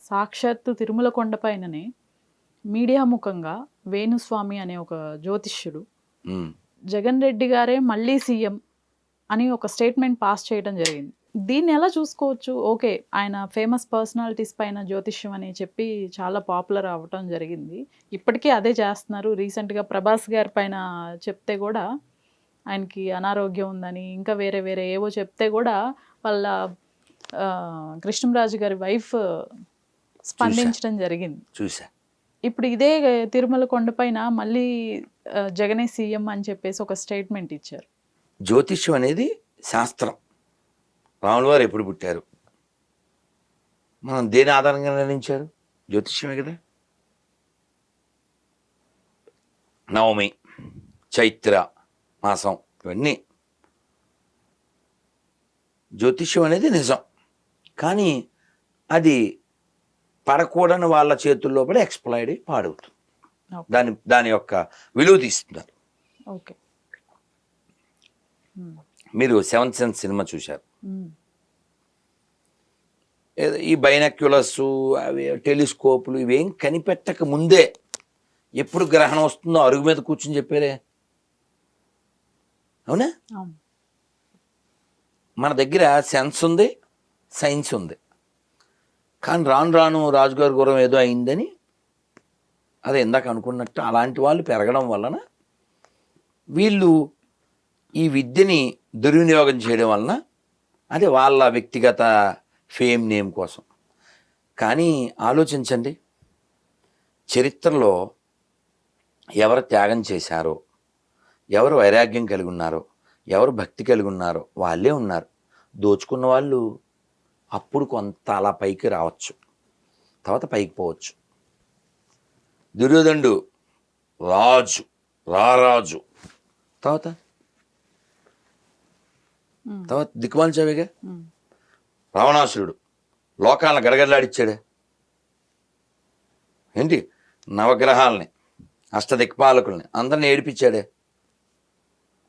సాక్షాత్తు తిరుమల కొండపైననే మీడియా ముఖంగా వేణుస్వామి అనే ఒక జ్యోతిష్యుడు ఉమ్. జగన్ రెడ్డి గారే మళ్ళీ సీఎం అని ఒక స్టేట్మెంట్ పాస్ చేయడం జరిగింది. దీన్ని ఎలా చూసుకోవచ్చు? ఓకే, ఆయన ఫేమస్ పర్సనాలిటీస్ పైన జ్యోతిష్యం అని చెప్పి చాలా పాపులర్ అవ్వటం జరిగింది. ఇప్పటికీ అదే చేస్తున్నారు. రీసెంట్గా ప్రభాస్ గారి పైన చెప్తే కూడా ఆయనకి అనారోగ్యం ఉందని, ఇంకా వేరే వేరే ఏవో చెప్తే కూడా వాళ్ళ కృష్ణంరాజు గారి వైఫ్ స్పందించడం జరిగింది. చూసా. ఇప్పుడు ఇదే తిరుమల కొండపైన మళ్ళీ జగనే సీఎం అని చెప్పేసి ఒక స్టేట్మెంట్ ఇచ్చారు. జ్యోతిష్యం అనేది శాస్త్రం. రాముల వారు ఎప్పుడు పుట్టారు, మనం దేని ఆధారంగా నిర్ణయించారు? జ్యోతిష్యమే కదా. నవమి, చైత్ర మాసం, ఇవన్నీ జ్యోతిష్యం అనేది నిజం. కానీ అది పడకూడని వాళ్ళ చేతుల్లో పడి ఎక్స్ప్లాయిడ్ అయి పాడవుతుంది. దాని యొక్క విలువ తీస్తున్నారు. ఓకే, మీరు సెవెంత్ సెన్స్ సినిమా చూశారు. ఈ బైనాక్యులర్స్, అవి టెలిస్కోపులు ఇవేం కనిపెట్టక ముందే ఎప్పుడు గ్రహణం వస్తుందో అరుగు మీద కూర్చుని చెప్పారే, అవునా? మన దగ్గర సెన్స్ ఉంది, సైన్స్ ఉంది. కానీ రాను రాను రాజుగారి గురం ఏదో అయిందని, అదే ఇందాక అనుకున్నట్టు అలాంటి వాళ్ళు పెరగడం వలన వీళ్ళు ఈ విద్యని దుర్వినియోగం చేయడం వలన అదే వాళ్ళ వ్యక్తిగత ఫేమ్ నేమ్ కోసం. కానీ ఆలోచించండి, చరిత్రలో ఎవరు త్యాగం చేశారో, ఎవరు వైరాగ్యం కలిగి ఉన్నారో, ఎవరు భక్తి కలిగి ఉన్నారో వాళ్ళే ఉన్నారు. దోచుకున్న వాళ్ళు అప్పుడు కొంత అలా పైకి రావచ్చు, తర్వాత పైకి పోవచ్చు. దుర్యోధనుడు రాజు, రారాజు, తర్వాత దిక్కుమాల్చావేగా. రావణాసురుడు లోకాలను గడగడలాడిచ్చాడే ఏంటి, నవగ్రహాలని, అష్టదిక్పాలకుల్ని అందరిని ఏడిపించాడే.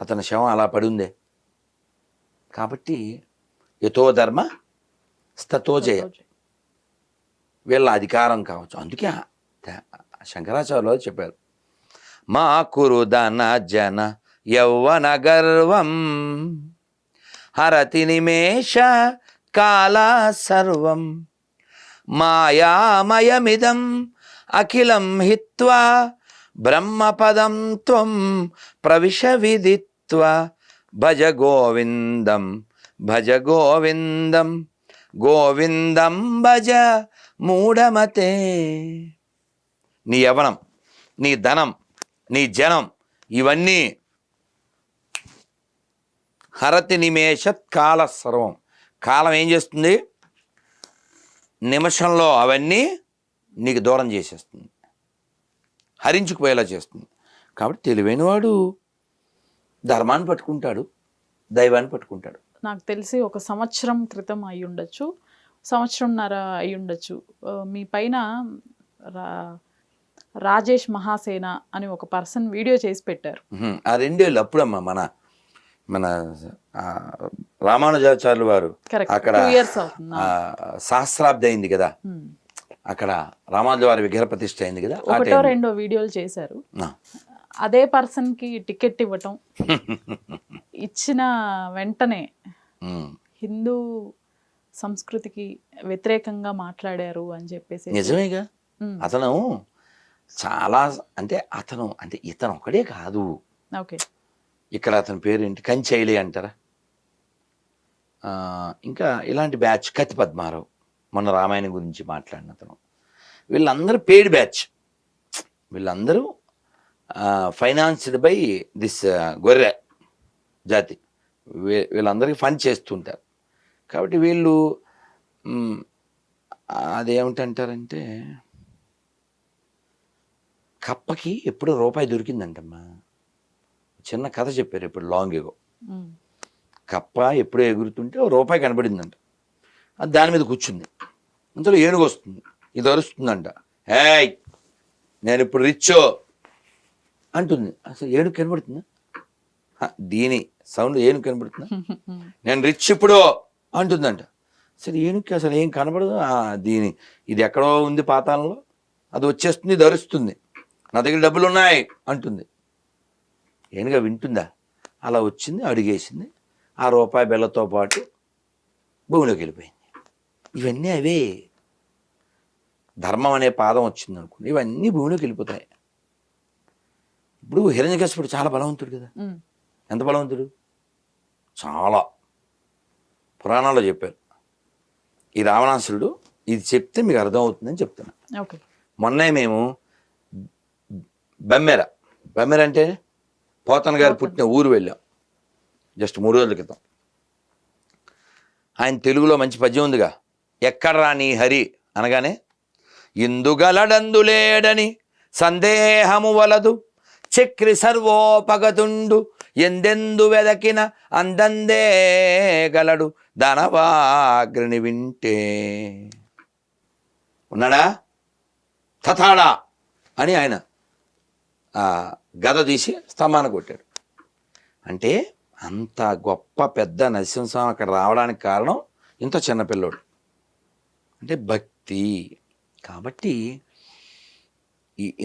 అతని శవం అలా పడి ఉందే. కాబట్టి యతో ధర్మ స్తతో జయ, వీళ్ళ అధికారం కావచ్చు. అందుకే శంకరాచార్యులు చెప్పారు, మా కురు ధన జన యౌవన గర్వం హరతి నిమేష కాల సర్వం మాయామయమిదం అఖిలం హిత్వా బ్రహ్మపదం త్వం ప్రవిశ విదిత్వా భజ గోవిందం భజ గోవిందం గోవిందం భజ మూఢమతే. నీ యవనం, నీ ధనం, నీ జనం ఇవన్నీ హరతి నిమేషత్ కాల సర్వం. కాలం ఏం చేస్తుంది? నిమిషంలో అవన్నీ నీకు దూరం చేసేస్తుంది, హరించుకుపోయేలా చేస్తుంది. కాబట్టి తెలివైనవాడు ధర్మాన్ని పట్టుకుంటాడు, దైవాన్ని పట్టుకుంటాడు. నాకు తెలిసి ఒక సంవత్సరం క్రితం అయి ఉండొచ్చు, సంవత్సరంన్నర అయి ఉండొచ్చు, మీ పైన రాజేష్ మహాసేన అని ఒక పర్సన్ వీడియో చేసి పెట్టారు. ఆ 2 ఏళ్ళు అప్పుడమ్మా మన మన రామానుజాచార్యులు వారు అక్కడ సహస్రాబ్ది అయింది కదా, అక్కడ రామానుజ వారి విగ్రహ ప్రతిష్ఠ అయింది కదా. 1-2 వీడియోలు చేశారు. అదే పర్సన్ కి టికెట్ ఇవ్వటం, ఇచ్చిన వెంటనే హిందూ సంస్కృతికి వ్యతిరేకంగా మాట్లాడారు అని చెప్పేసి. నిజమేగా. అతను చాలా అంటే ఇతను ఒకడే కాదు. ఓకే, ఇక్కడ అతని పేరు ఏంటి, కంచైలి అంటారా, ఇంకా ఇలాంటి బ్యాచ్, కత్తి పద్మారావు, మొన్న రామాయణం గురించి మాట్లాడిన అతను, వీళ్ళందరూ పెయిడ్ బ్యాచ్. వీళ్ళందరూ ఫైనాన్స్డ్ బై దిస్ గొర్రె జాతి. వీళ్ళందరికీ ఫండ్ చేస్తుంటారు. కాబట్టి వీళ్ళు అదేమిటంటారంటే, కప్పకి ఎప్పుడో రూపాయి దొరికిందంటమ్మా. చిన్న కథ చెప్పారు ఇప్పుడు లాంగ్ ఎగో. కప్ప ఎప్పుడో ఎగురుతుంటే ఓ రూపాయి కనబడిందంట, అది దాని మీద కూర్చుంది. అందులో ఏనుగు వస్తుంది, ఇది అరుస్తుందంట, ఏయ్ నేను ఇప్పుడు రిచ్చో అంటుంది. అసలు ఏనుగు కనబడుతుందా? దీని సౌండ్ ఏనుగు కనబడుతుందా? నేను రిచ్ ఇప్పుడు అంటుందంట. అసలు ఏనుగుకి అసలు ఏం కనబడదు. ఇది ఎక్కడో ఉంది పాతాళంలో, అది వచ్చేస్తుంది, ధరిస్తుంది, నా దగ్గర డబ్బులు ఉన్నాయి అంటుంది. ఏనుగా వింటుందా? అలా వచ్చింది, అడిగేసింది, ఆ రూపాయి బెల్లతో పాటు భూమిలోకి వెళ్ళిపోయింది. ఇవన్నీ అవే. ధర్మం అనే పాదం వచ్చింది అనుకోండి, ఇవన్నీ భూమిలోకి వెళ్ళిపోతాయి. ఇప్పుడు హిరణ్యకశిపుడు చాలా బలవంతుడు కదా. ఎంత బలవంతుడు? చాలా. పురాణాల్లో చెప్పారు. ఈ రావణాసురుడు ఇది చెప్తే మీకు అర్థమవుతుందని చెప్తున్నా. ఓకే. మొన్నే మేము బెమ్మెర అంటే పోతన గారు పుట్టిన ఊరు వెళ్ళాం, జస్ట్ 3 రోజుల క్రితం. ఆయన తెలుగులో మంచి పద్యం ఉందిగా, ఎక్కడ్రా నీ హరి అనగానే, ఇందుగలడందులేడని సందేహము వలదు, చక్రి సర్వోపగతుండు, ఎందెందు వెదకిన అందందే గలడు, దానవాగ్రిని వింటే. ఉన్నాడా? తథాడా అని ఆయన గద తీసి స్తంభాన కొట్టాడు. అంటే అంత గొప్ప పెద్ద నరసింహస్వామి అక్కడ రావడానికి కారణం ఇంత చిన్నపిల్లోడు, అంటే భక్తి. కాబట్టి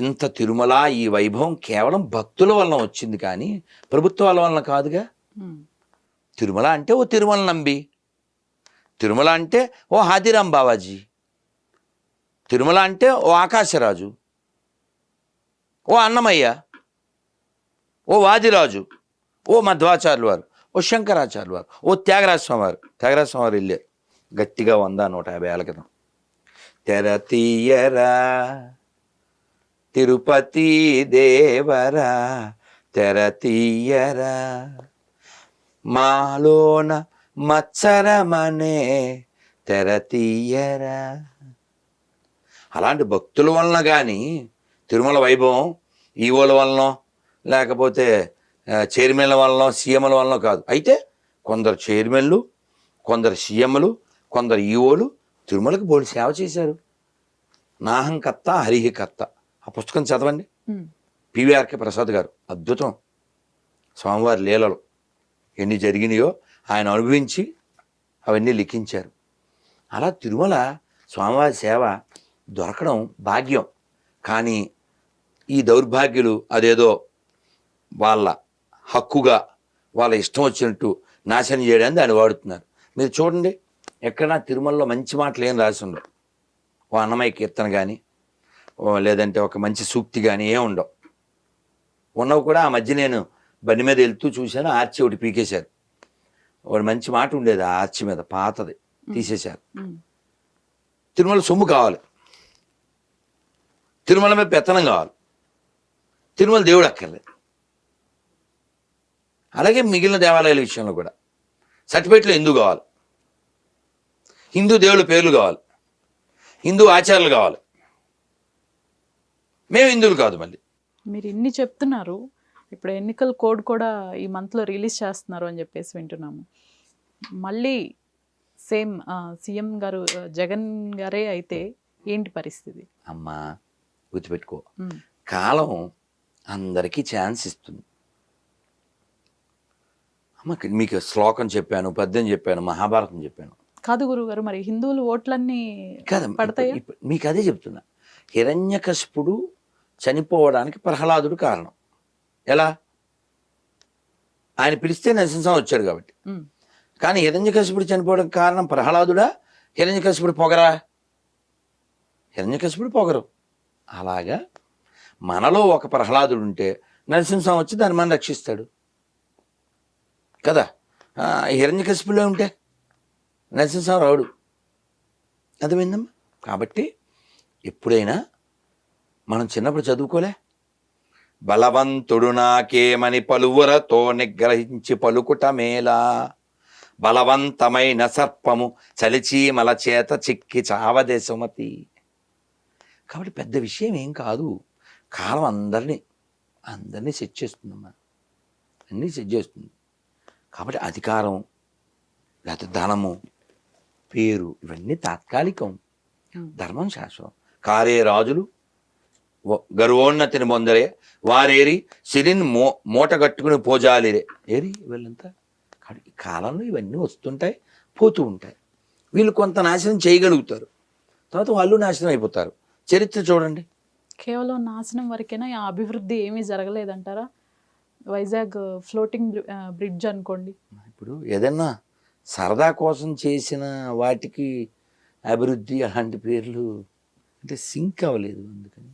ఇంత తిరుమల ఈ వైభవం కేవలం భక్తుల వలన వచ్చింది, కానీ ప్రభుత్వాల వలన కాదుగా. తిరుమల అంటే ఓ తిరుమల నంబి, తిరుమల అంటే ఓ హాదిరాం బావాజీ, తిరుమల అంటే ఓ ఆకాశరాజు, ఓ అన్నమయ్య, ఓ వాదిరాజు, ఓ మధ్వాచార్యులు వారు, ఓ శంకరాచార్యులు వారు, ఓ త్యాగరాజస్వామి వారు. త్యాగరాజస్వామి వారు వెళ్ళారు గట్టిగా 100-150 ఏళ్ళ క్రితం. తెర తీయరా తిరుపతి దేవరా, తెర తీయరా మాలోన మత్సరమనే, తెర తీయరా. అలాంటి భక్తుల వలన కానీ తిరుమల వైభవం ఈవోల వలన, లేకపోతే చైర్మన్ల వలన, సీఎంల వలన కాదు. అయితే కొందరు చైర్మన్లు, కొందరు సీఎంలు, కొందరు ఈవోలు తిరుమలకు బోడి సేవ చేశారు. నాహం కర్త హరిహి కర్త, ఆ పుస్తకం చదవండి. పివిఆర్కే ప్రసాద్ గారు అద్భుతం. స్వామివారి లీలలు ఎన్ని జరిగినాయో ఆయన అనుభవించి అవన్నీ లిఖించారు. అలా తిరుమల స్వామివారి సేవ దొరకడం భాగ్యం. కానీ ఈ దౌర్భాగ్యులు అదేదో వాళ్ళ హక్కుగా వాళ్ళ ఇష్టం వచ్చినట్టు నాశనం చేయడానికి దాన్ని వాడుతున్నారు. మీరు చూడండి, ఎక్కడన్నా తిరుమలలో మంచి మాటలు ఏం రాసి ఉండవు. ఓ అన్నమయ్య కీర్తన కానీ, లేదంటే ఒక మంచి సూక్తి కానీ ఏం ఉండవు. ఉన్నవి కూడా ఆ మధ్య నేను బండి మీద వెళ్తూ చూశాను, ఆర్చి ఒకటి పీకేశారు. ఒకటి మంచి మాట ఉండేది ఆ ఆర్చి మీద, పాతది తీసేశారు. తిరుమల సొమ్ము కావాలి, తిరుమల మీద పెత్తనం కావాలి, తిరుమల దేవుడు అక్కర్లేదు. అలాగే మిగిలిన దేవాలయాల విషయంలో కూడా సర్టిఫికేట్లు హిందూ కావాలి, హిందూ దేవుళ్ళ పేర్లు కావాలి, హిందూ ఆచారాలు కావాలి. మేము హిందువులు కాదు. మళ్ళీ మీరు ఇన్ని చెప్తున్నారు, ఇప్పుడు ఎన్నికల కోడ్ కూడా ఈ మంత్లో రిలీజ్ చేస్తున్నారు అని చెప్పేసి వింటున్నాము. మళ్ళీ సేమ్ సీఎం గారు జగన్ గారే అయితే ఏంటి పరిస్థితి? అమ్మా గుర్తుపెట్టుకో, కాలం అందరికీ ఛాన్స్ ఇస్తుంది. అమ్మ మీకు శ్లోకం చెప్పాను, పద్యం చెప్పాను, మహాభారతం చెప్పాను కాదు గురుగారు, మరి హిందువులు ఓట్లన్నీ కదా పడతాయి. మీకు అదే చెప్తున్నా. హిరణ్యకశిపుడు చనిపోవడానికి ప్రహ్లాదుడు కారణం. ఎలా? ఆయన పిలిస్తే నరసింహస్వామి వచ్చాడు కాబట్టి. కానీ హిరణ్యకశిపుడు చనిపోవడానికి కారణం ప్రహ్లాదుడా, హిరణ్యకశిపుడు పొగరా? హిరణ్యకశిపుడు పొగరు. అలాగా మనలో ఒక ప్రహ్లాదుడు ఉంటే నరసింహస్వామి వచ్చి దాన్ని మనం రక్షిస్తాడు కదా. హిరణ్యకశిపులో ఉంటే నరసింహస్వామి రావుడు. అర్థమైందమ్మా? కాబట్టి ఎప్పుడైనా మనం చిన్నప్పుడు చదువుకోలే, బలవంతుడు నాకేమని పలువురతో నిగ్రహించి పలుకుట మేలా, బలవంతమైన సర్పము చలిచీమల చేత చిక్కి చావదే సుమతి. కాబట్టి పెద్ద విషయం ఏం కాదు. కాలం అందరినీ సెట్ చేస్తుందమ్మా, అన్నీ సెట్ చేస్తుంది. కాబట్టి అధికారం, లేకపోతే ధనము, పేరు, ఇవన్నీ తాత్కాలికం. ధర్మం శాశ్వతం. కారే రాజులు గర్వోన్నతిని పొందరే, వారేరి సిరిని మూట కట్టుకుని పోజాలిరే. ఏరి వీళ్ళంతా. కాబట్టి ఈ కాలంలో ఇవన్నీ వస్తుంటాయి, పోతూ ఉంటాయి. వీళ్ళు కొంత నాశనం చేయగలుగుతారు, తర్వాత వాళ్ళు నాశనం అయిపోతారు. చరిత్ర చూడండి. కేవలం నాశనం వరకేనా, ఆ అభివృద్ధి ఏమీ జరగలేదంటారా? వైజాగ్ ఫ్లోటింగ్ బ్రిడ్జ్ అనుకోండి. ఇప్పుడు ఏదన్నా సరదా కోసం చేసిన వాటికి అభివృద్ధి అలాంటి పేర్లు అంటే సింక్ అవ్వలేదు అందుకని.